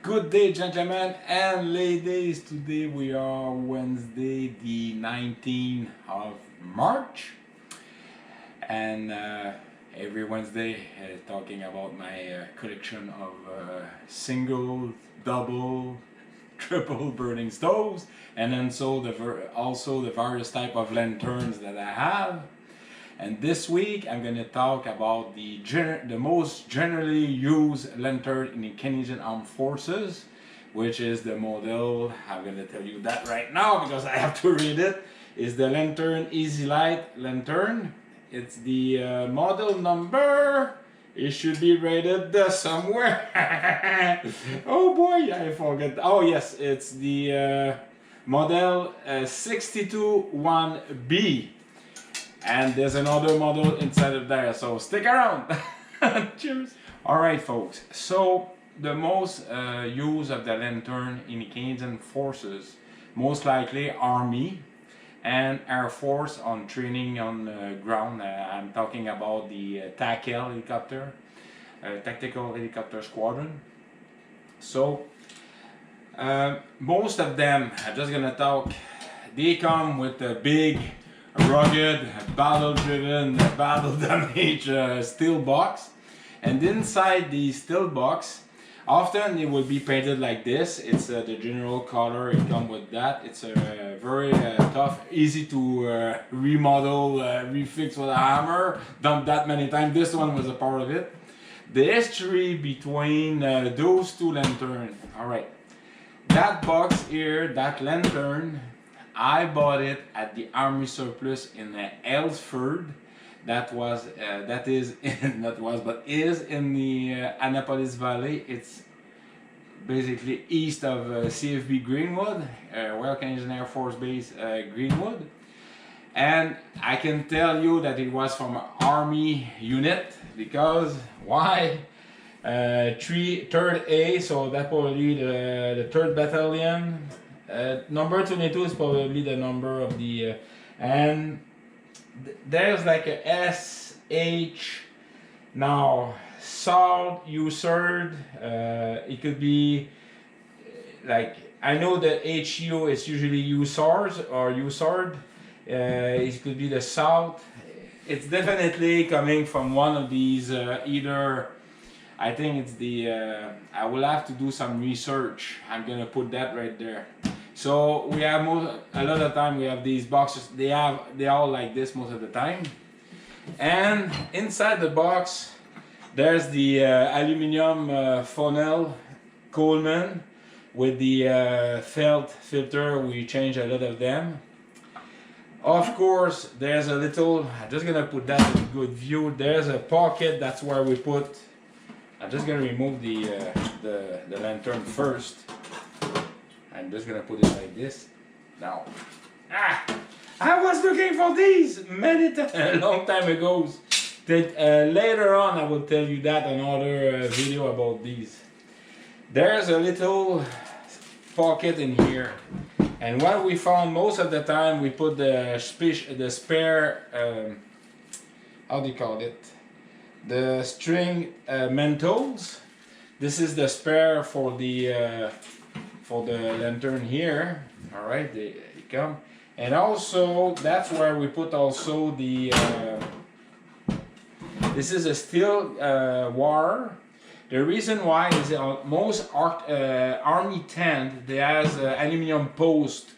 Good day, gentlemen and ladies. Today we are Wednesday the 19th of March, and every Wednesday talking about my collection of single, double, triple burning stoves, and then also the various type of lanterns that I have. And this week I'm going to talk about the most generally used lantern in the Canadian Armed Forces, which is the model, I'm going to tell you that right now because I have to read it, is the Coleman Easi Lite lantern. It's the model number, it should be rated somewhere. Oh boy, I forget. Oh yes, it's the model 621B. And there's another model inside of there, so stick around. Cheers. Alright folks, so the most use of the lantern in the Canadian Forces, most likely Army and Air Force on training on the ground. I'm talking about the TACL helicopter, Tactical Helicopter Squadron. So most of them, I'm just gonna talk, they come with a big, rugged, battle-driven, battle-damaged steel box, and inside the steel box, often it will be painted like this. It's the general color. It comes with that. It's very tough, easy to remodel, refix with a hammer. Done that many times. This one was a part of it. The history between those two lanterns. All right, that box here, that lantern, I bought it at the Army Surplus in Ellsford. Is in the Annapolis Valley. It's basically east of CFB Greenwood, Royal Canadian Air Force Base Greenwood. And I can tell you that it was from an Army unit because why? 3rd A, so that probably the 3rd Battalion. Number 22 is probably the number of the and there's like a SH now Salt USARD. It could be like, I know that HU is usually USARS or USARD. It could be the South. It's definitely coming from one of these either. I think it's the I will have to do some research. I'm gonna put that right there. So we have a lot of time we have these boxes. They all like this most of the time. And inside the box there's the aluminum funnel Coleman with the felt filter. We change a lot of them. Of course there's a little, I'm just gonna put that in good view. There's a pocket, that's where we put, I'm just gonna remove the lantern first. I'm just gonna put it like this. Now, I was looking for these a long time ago. Later on I will tell you that another video about these. There's a little pocket in here, and what we found most of the time, we put the spare, how do you call it? The string mentals. This is the spare for the lantern here. All right, they come, and also that's where we put also the this is a steel wire. The reason why is most army tent, they has aluminum post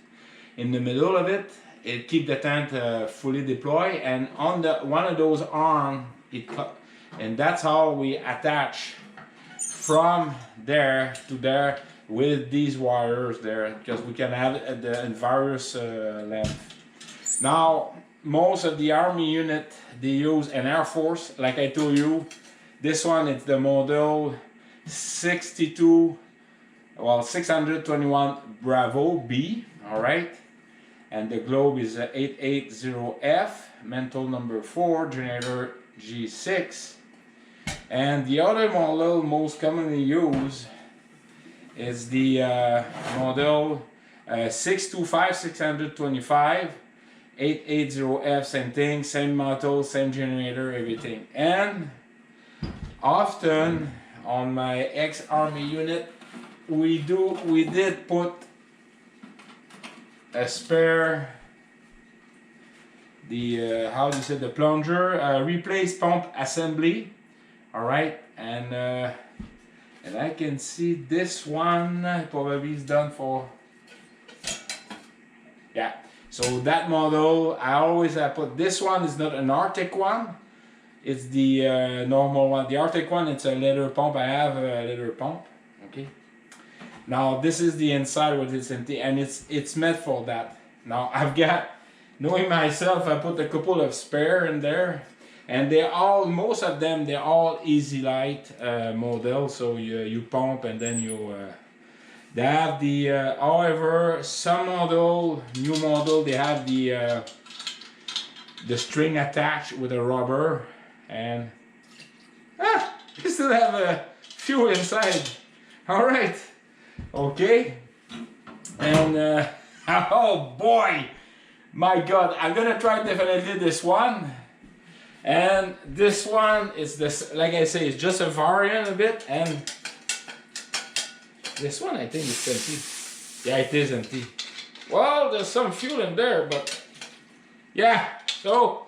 in the middle of it. It keep the tent fully deployed, and on one of those arms it cut, and that's how we attach from there to there with these wires there, because we can have the various length. Now most of the Army unit, they use an Air Force, like I told you. This one, it's the model 621 Bravo B, all right, and the globe is 880F, mental number 4, generator G6. And the other model most commonly used is the model 625 880F, same thing, same model, same generator, everything. And often on my ex-army unit, we did put a spare, the how do you say, the plunger replace pump assembly. All right, and I can see this one probably is done for, yeah. So that model, I always put, this one is not an Arctic one, it's the normal one. The Arctic one, it's a leather pump. I have a leather pump. Okay. Now this is the inside with its empty, and it's meant for that. Now I've got, knowing myself, I put a couple of spare in there, and they're all, most of them, they're all Easi Lite model. So you pump and then you they have the however, some model, new model, they have the string attached with a rubber, and you still have a few inside. All right, okay, and oh boy, my God, I'm gonna try definitely this one. And this one is this, like I say, it's just a variant a bit, and this one I think it's empty. Yeah, it is empty. Well, there's some fuel in there, but yeah. So,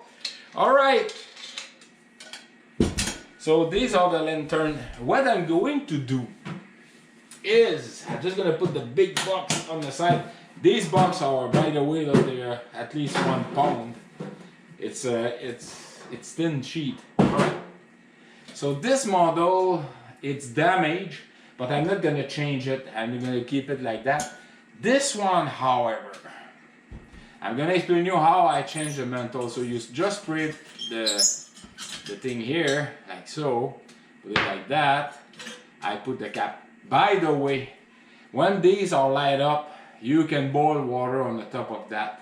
all right. So these are the lantern. What I'm going to do is I'm just gonna put the big box on the side. These boxes are, by the way, they're at least 1 pound. It's thin sheet. Alright. So this model, it's damaged, but I'm not gonna change it. I'm gonna keep it like that. This one, however, I'm gonna explain you how I change the mantle. So you just put the thing here, like so, put it like that. I put the cap. By the way, when these are light up, you can boil water on the top of that.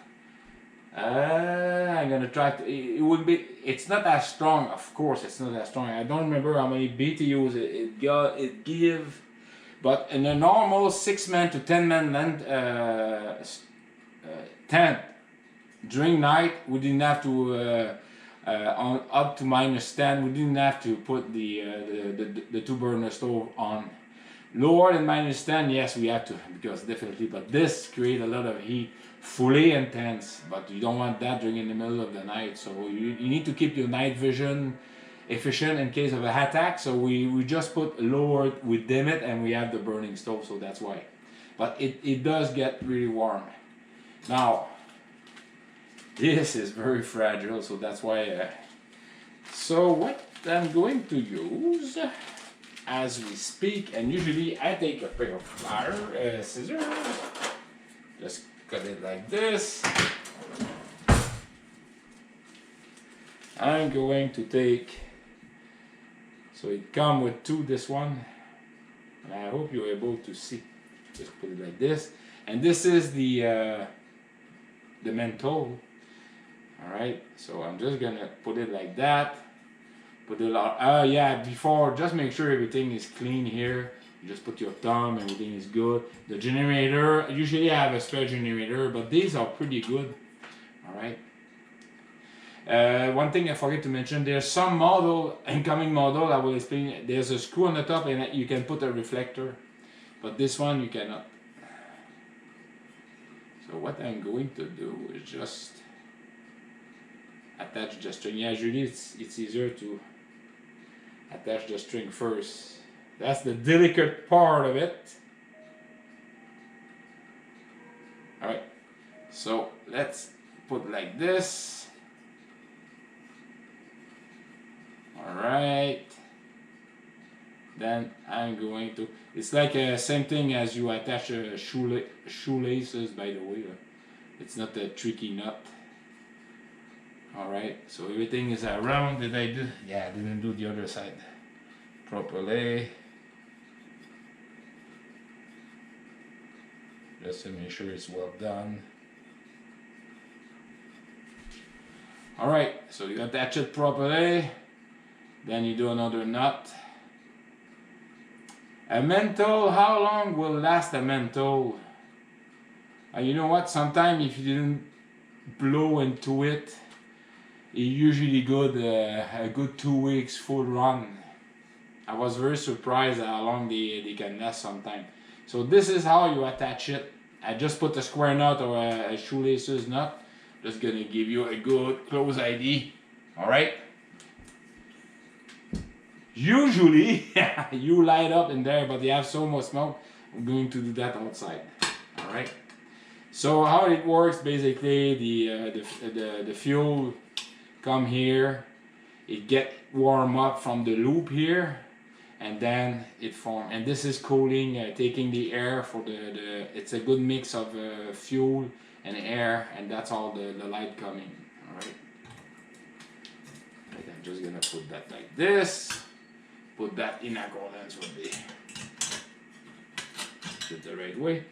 I'm gonna try to, it would be, it's not as strong, of course it's not as strong. I don't remember how many BTUs it give, but in a normal 6-man to 10-man tent, during night, we didn't have to, on up to -10, we didn't have to put the 2-burner stove on. Lower than -10, yes, we have to, because definitely, but this creates a lot of heat, fully intense, but you don't want that during in the middle of the night. So you need to keep your night vision efficient in case of an attack. So we just put lower, we dim it, and we have the burning stove, so that's why. But it does get really warm. Now, this is very fragile, so that's why. So what I'm going to use as we speak, and usually I take a pair of scissors, just cut it like this. I'm going to take, so it comes with 2, this one, and I hope you're able to see. Just put it like this, and this is the menthol. All right, so I'm just gonna put it like that. Put it out. Yeah, before, just make sure everything is clean here. You just put your thumb, everything is good. The generator, usually I have a spare generator, but these are pretty good. All right. One thing I forget to mention, there's some model, incoming model, I will explain. There's a screw on the top and you can put a reflector, but this one you cannot. So what I'm going to do is just attach the string. Yeah, usually it's easier to attach the string first. That's the delicate part of it. Alright, so let's put like this. Alright, then I'm going to, it's like the same thing as you attach a shoelaces, by the way. It's not a tricky nut. Alright, so everything is around. Did I do? Yeah, I didn't do the other side properly. Just to make sure it's well done. Alright, so you attach it properly. Then you do another nut. A menthol, how long will last a menthol? You know what, sometimes if you didn't blow into it, it usually good a good 2 weeks full run. I was very surprised how long they can last sometimes. So this is how you attach it. I just put a square nut or a shoelaces nut. Just gonna give you a good close idea. All right. Usually you light up in there, but you have so much smoke. I'm going to do that outside. All right. So how it works, basically, the fuel come here, it get warm up from the loop here, and then it form. And this is cooling, taking the air for the. It's a good mix of fuel and air, and that's all the light coming. All right. I'm just gonna put that like this. Put that in accordance with the right way.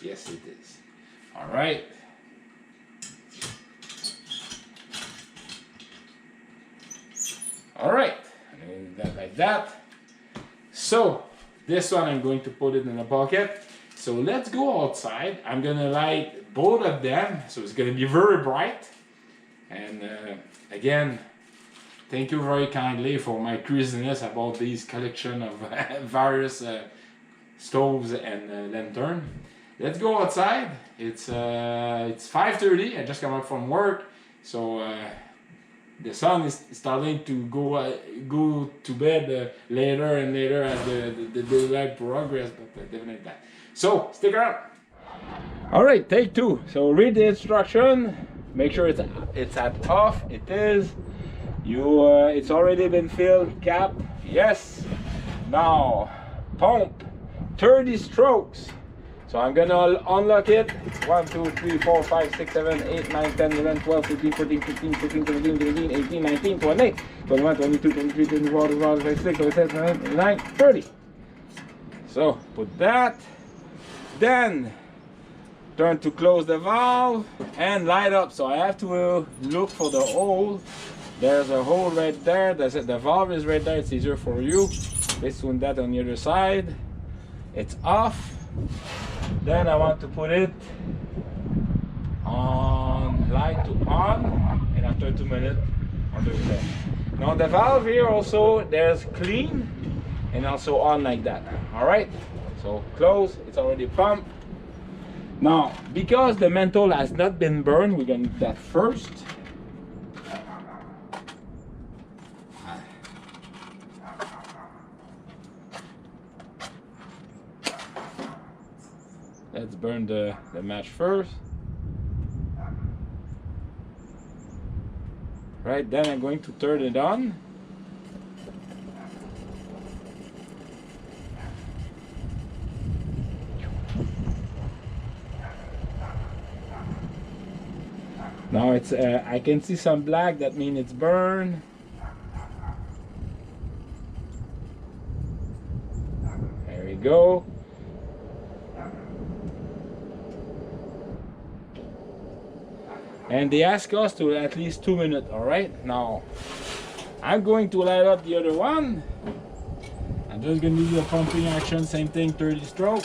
Yes, it is. All right. All right. I'm going to do that like that. So this one I'm going to put it in a bucket. So let's go outside. I'm gonna light both of them. So it's gonna be very bright. And again, thank you very kindly for my craziness about these collection of various stoves and lantern. Let's go outside. It's 5:30. I just come out from work, so the sun is starting to go to bed later and later as the daylight progress. But definitely that. So stick around. All right, take two. So read the instruction. Make sure it's at off. It is. It's already been filled. Cap. Yes. Now pump. 30 strokes. So I'm gonna unlock it. 1, 2, 3, 4, 5, 6, 7, 8, 9, 10, 11, 12, 13, 14, 15, 16, 17, 18, 18, 19, 20, 21, 22, 23, 24, 25, 26, 27, 28, 29, 30. So put that. Then turn to close the valve and light up. So I have to look for the hole. There's a hole right there. The valve is right there. It's easier for you. This one, that on the other side. It's off. Then I want to put it on light to on, and after 2 minutes on the reset. Now the valve here also, there's clean and also on like that. All right, so close. It's already pumped. Now because the mantle has not been burned, we're gonna do that first. Let's burn the match first. Right, then I'm going to turn it on. Now it's I can see some black, that means it's burned. There we go. And they ask us to at least 2 minutes. All right, now I'm going to light up the other one. I'm just going to do the pumping action, same thing, 30 stroke.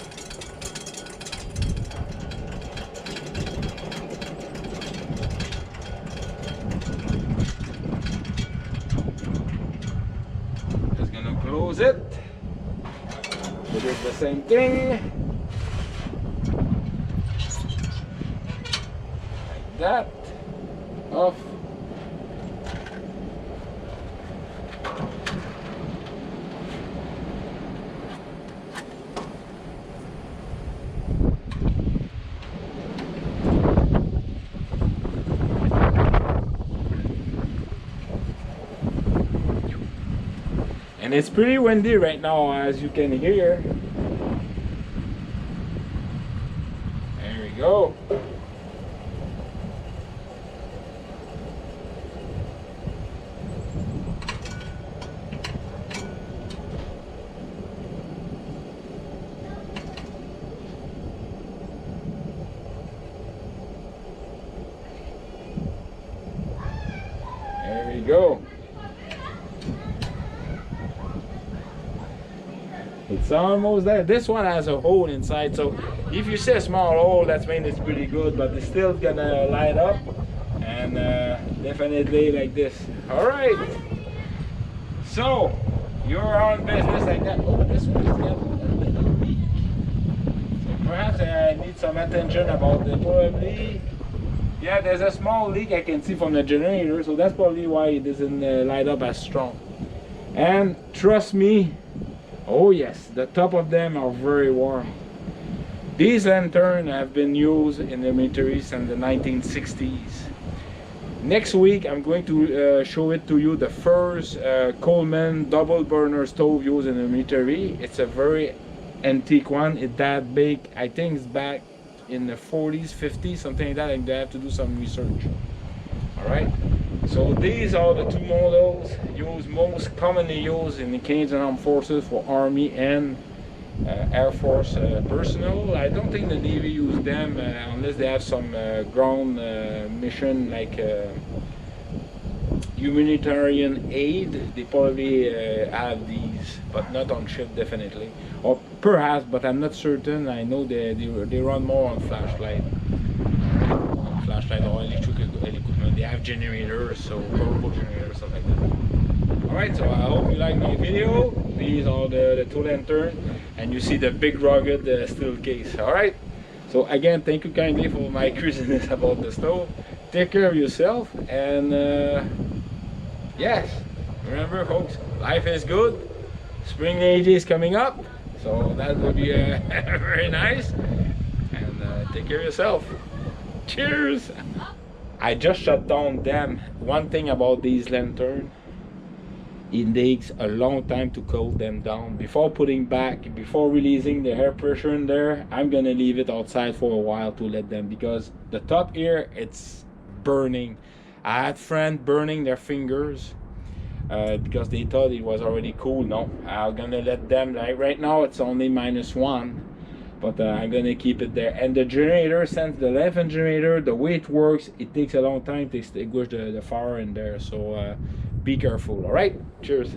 Just going to close it. It is the same thing. Like that. Off. And it's pretty windy right now, as you can hear. There we go. There we go. It's almost there. This one has a hole inside, so if you see a small hole, that means it's pretty good, but it's still gonna light up, and definitely like this. All right, so you're on business like that. Oh, this one is got a little leak. So perhaps I need some attention about the probably. Yeah, there's a small leak I can see from the generator, so that's probably why it doesn't light up as strong. And trust me, oh yes, the top of them are very warm. These lanterns have been used in the military since the 1960s. Next week I'm going to show it to you, the first Coleman double burner stove used in the military. It's a very antique one. It's that big. I think it's back in the 40s, 50s, something like that, and they have to do some research. Alright, so these are the two models most commonly used in the Canadian Armed Forces for Army and Air Force personnel. I don't think the Navy use them unless they have some ground mission like humanitarian aid. They probably have these, but not on ship definitely, or perhaps, but I'm not certain. I know they run more on flashlight or electric equipment. They have generators, so portable generators, stuff like that. Alright, so I hope you like my video. These are the two lanterns, and you see the big rugged steel case. Alright, so again, thank you kindly for my craziness about the stove. Take care of yourself, and yes, remember folks, life is good. Spring age is coming up, so that will be very nice. And take care of yourself. Cheers! I just shut down them. One thing about these lanterns, it takes a long time to cool them down. Before putting back, before releasing the air pressure in there, I'm gonna leave it outside for a while to let them, because the top here, it's burning. I had friends burning their fingers because they thought it was already cool. No, I'm gonna let them, like right now it's only -1, but I'm gonna keep it there. And the generator, since the left generator, the way it works, it takes a long time to extinguish the fire in there, so be careful. All right, cheers.